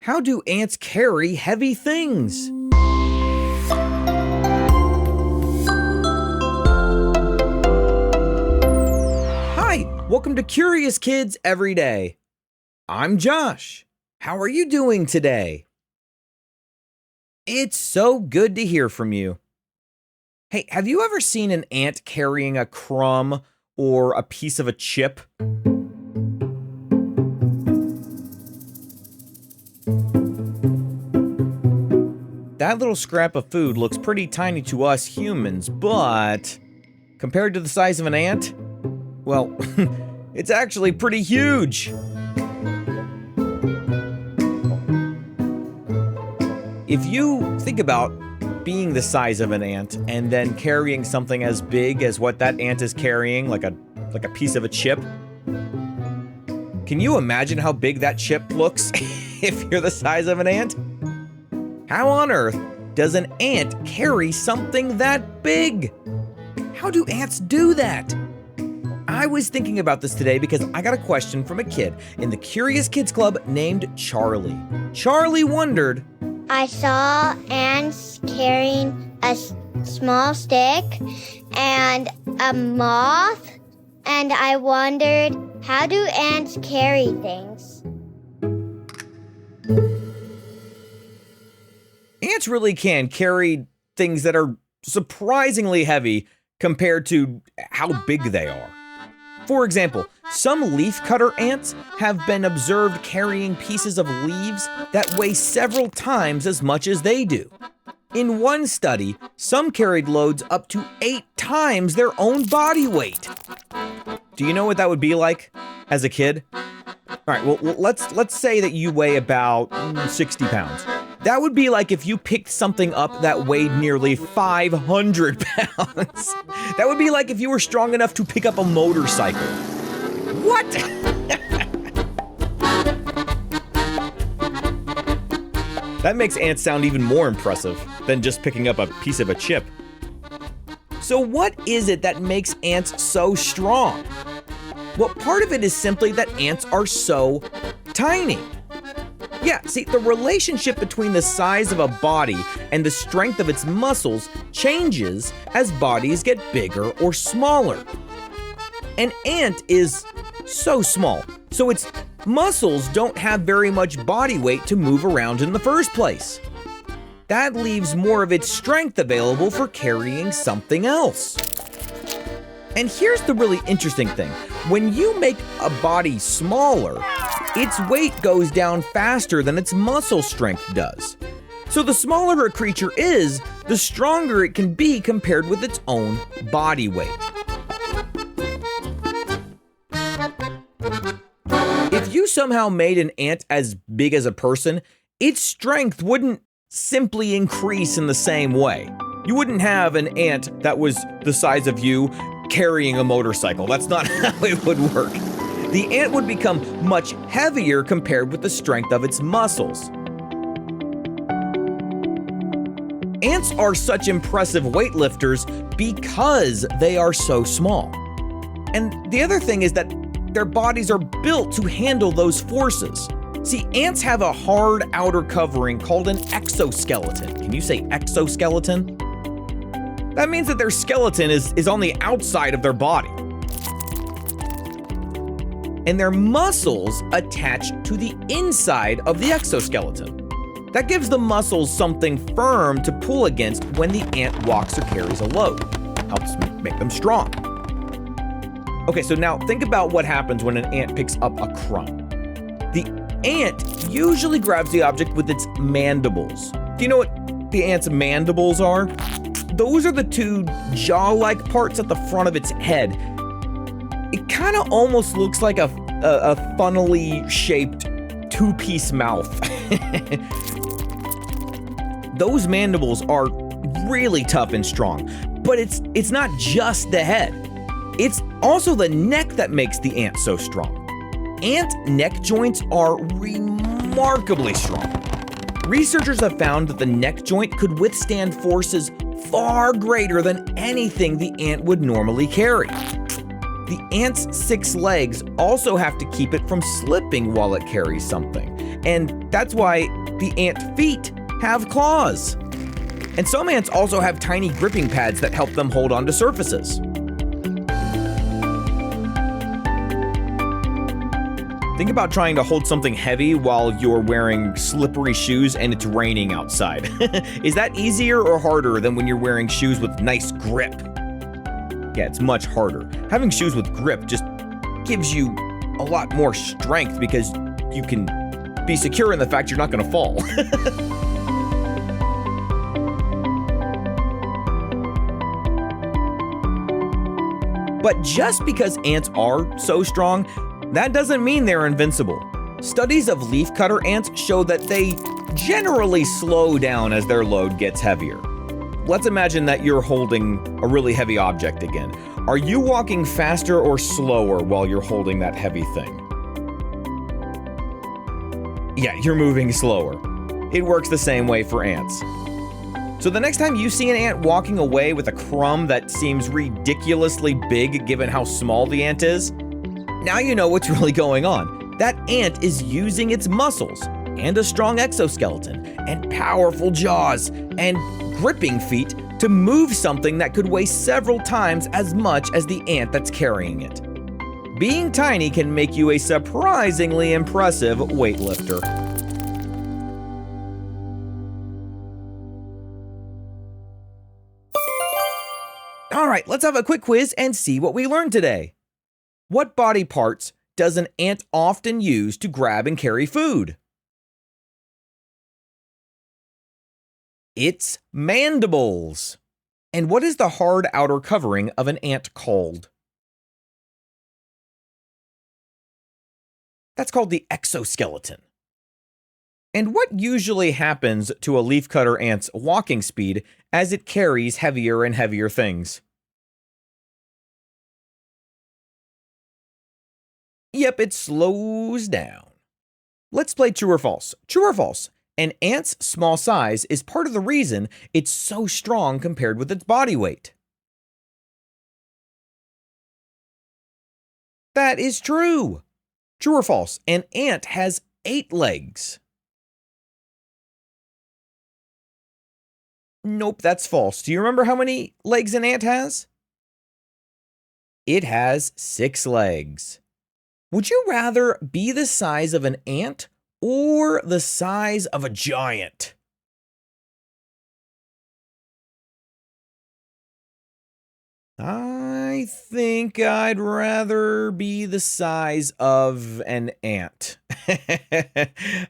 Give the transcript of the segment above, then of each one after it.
How do ants carry heavy things? Hi, welcome to Curious Kids Every Day. I'm Josh. How are you doing today? It's so good to hear from you. Hey, have you ever seen an ant carrying a crumb or a piece of a chip? That little scrap of food looks pretty tiny to us humans, but compared to the size of an ant, well, it's actually pretty huge. If you think about being the size of an ant and then carrying something as big as what that ant is carrying, like a piece of a chip, can you imagine how big that chip looks if you're the size of an ant? How on earth does an ant carry something that big? How do ants do that? I was thinking about this today because I got a question from a kid in the Curious Kids Club named Charlie. Charlie wondered, I saw ants carrying a small stick and a moth, and I wondered, how do ants carry things? Ants really can carry things that are surprisingly heavy compared to how big they are. For example, some leafcutter ants have been observed carrying pieces of leaves that weigh several times as much as they do. In one study, some carried loads up to 8 times their own body weight. Do you know what that would be like as a kid? All right, well, let's say that you weigh about 60 pounds. That would be like if you picked something up that weighed nearly 500 pounds. That would be like if you were strong enough to pick up a motorcycle. What? That makes ants sound even more impressive than just picking up a piece of a chip. So what is it that makes ants so strong? Well, part of it is simply that ants are so tiny. Yeah, see, the relationship between the size of a body and the strength of its muscles changes as bodies get bigger or smaller. An ant is so small, so its muscles don't have very much body weight to move around in the first place. That leaves more of its strength available for carrying something else. And here's the really interesting thing. When you make a body smaller, its weight goes down faster than its muscle strength does. So the smaller a creature is, the stronger it can be compared with its own body weight. If you somehow made an ant as big as a person, its strength wouldn't simply increase in the same way. You wouldn't have an ant that was the size of you carrying a motorcycle. That's not how it would work. The ant would become much heavier compared with the strength of its muscles. Ants are such impressive weightlifters because they are so small. And the other thing is that their bodies are built to handle those forces. See, ants have a hard outer covering called an exoskeleton. Can you say exoskeleton? That means that their skeleton is on the outside of their body. And their muscles attach to the inside of the exoskeleton. That gives the muscles something firm to pull against when the ant walks or carries a load. Helps make them strong. Okay, so now think about what happens when an ant picks up a crumb. The ant usually grabs the object with its mandibles. Do you know what the ant's mandibles are? Those are the 2 jaw-like parts at the front of its head. It kind of almost looks like a funnily shaped 2-piece mouth. Those mandibles are really tough and strong, but it's not just the head. It's also the neck that makes the ant so strong. Ant neck joints are remarkably strong. Researchers have found that the neck joint could withstand forces far greater than anything the ant would normally carry. The ant's 6 legs also have to keep it from slipping while it carries something. And that's why the ant feet have claws. And some ants also have tiny gripping pads that help them hold onto surfaces. Think about trying to hold something heavy while you're wearing slippery shoes and it's raining outside. Is that easier or harder than when you're wearing shoes with nice grip? Yeah, it's much harder. Having shoes with grip just gives you a lot more strength because you can be secure in the fact you're not going to fall. But just because ants are so strong, that doesn't mean they're invincible. Studies of leafcutter ants show that they generally slow down as their load gets heavier. Let's imagine that you're holding a really heavy object again. Are you walking faster or slower while you're holding that heavy thing? Yeah, you're moving slower. It works the same way for ants. So the next time you see an ant walking away with a crumb that seems ridiculously big given how small the ant is, now you know what's really going on. That ant is using its muscles and a strong exoskeleton and powerful jaws and gripping feet to move something that could weigh several times as much as the ant that's carrying it. Being tiny can make you a surprisingly impressive weightlifter. All right, let's have a quick quiz and see what we learned today. What body parts does an ant often use to grab and carry food? It's mandibles. And what is the hard outer covering of an ant called? That's called the exoskeleton. And what usually happens to a leafcutter ant's walking speed as it carries heavier and heavier things? Yep, it slows down. Let's play true or false. True or false? An ant's small size is part of the reason it's so strong compared with its body weight. That is true. True or false? An ant has 8 legs. Nope, that's false. Do you remember how many legs an ant has? It has 6 legs. Would you rather be the size of an ant or the size of a giant? I think I'd rather be the size of an ant.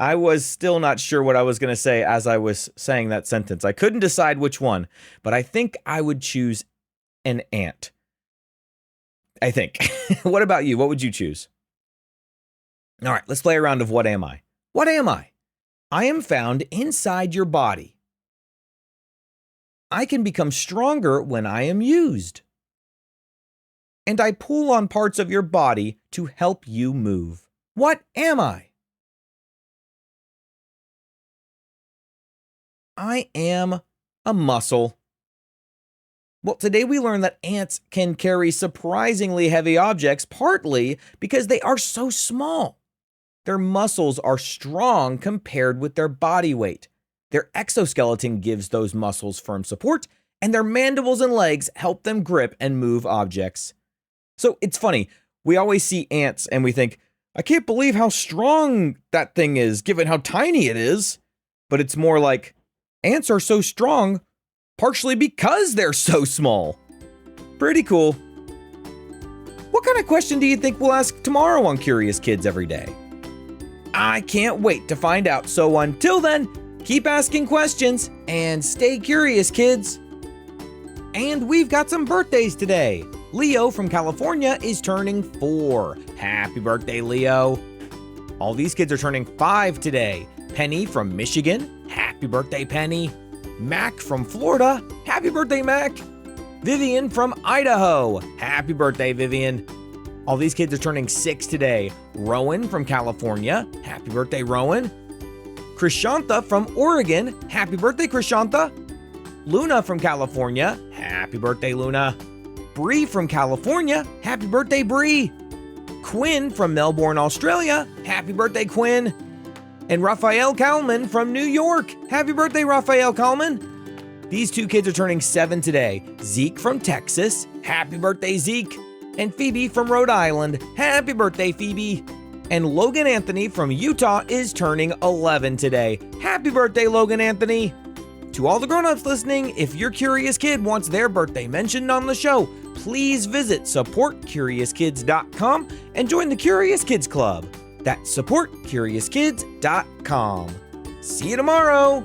I was still not sure what I was going to say as I was saying that sentence. I couldn't decide which one, but I think I would choose an ant. I think. What about you? What would you choose? All right, let's play a round of What Am I? What am I? I am found inside your body. I can become stronger when I am used. And I pull on parts of your body to help you move. What am I? I am a muscle. Well, today we learned that ants can carry surprisingly heavy objects, partly because they are so small. Their muscles are strong compared with their body weight. Their exoskeleton gives those muscles firm support, and their mandibles and legs help them grip and move objects. So it's funny, we always see ants and we think, I can't believe how strong that thing is, given how tiny it is. But it's more like, ants are so strong, partially because they're so small. Pretty cool. What kind of question do you think we'll ask tomorrow on Curious Kids Every Day? I can't wait to find out. So until then, keep asking questions and stay curious, kids. And we've got some birthdays today. Leo from California is turning 4. Happy birthday, Leo. All these kids are turning 5 today. Penny from Michigan. Happy birthday, Penny. Mac from Florida. Happy birthday, Mac. Vivian from Idaho. Happy birthday, Vivian. All these kids are turning 6 today. Rowan from California. Happy birthday, Rowan. Krishantha from Oregon. Happy birthday, Krishantha. Luna from California. Happy birthday, Luna. Bree from California. Happy birthday, Bree. Quinn from Melbourne, Australia. Happy birthday, Quinn. And Raphael Kalman from New York. Happy birthday, Raphael Kalman. These two kids are turning 7 today. Zeke from Texas. Happy birthday, Zeke. And Phoebe from Rhode Island. Happy birthday, Phoebe. And Logan Anthony from Utah is turning 11 today. Happy birthday, Logan Anthony. To all the grown-ups listening, if your curious kid wants their birthday mentioned on the show, please visit supportcuriouskids.com and join the Curious Kids Club. That's supportcuriouskids.com. See you tomorrow.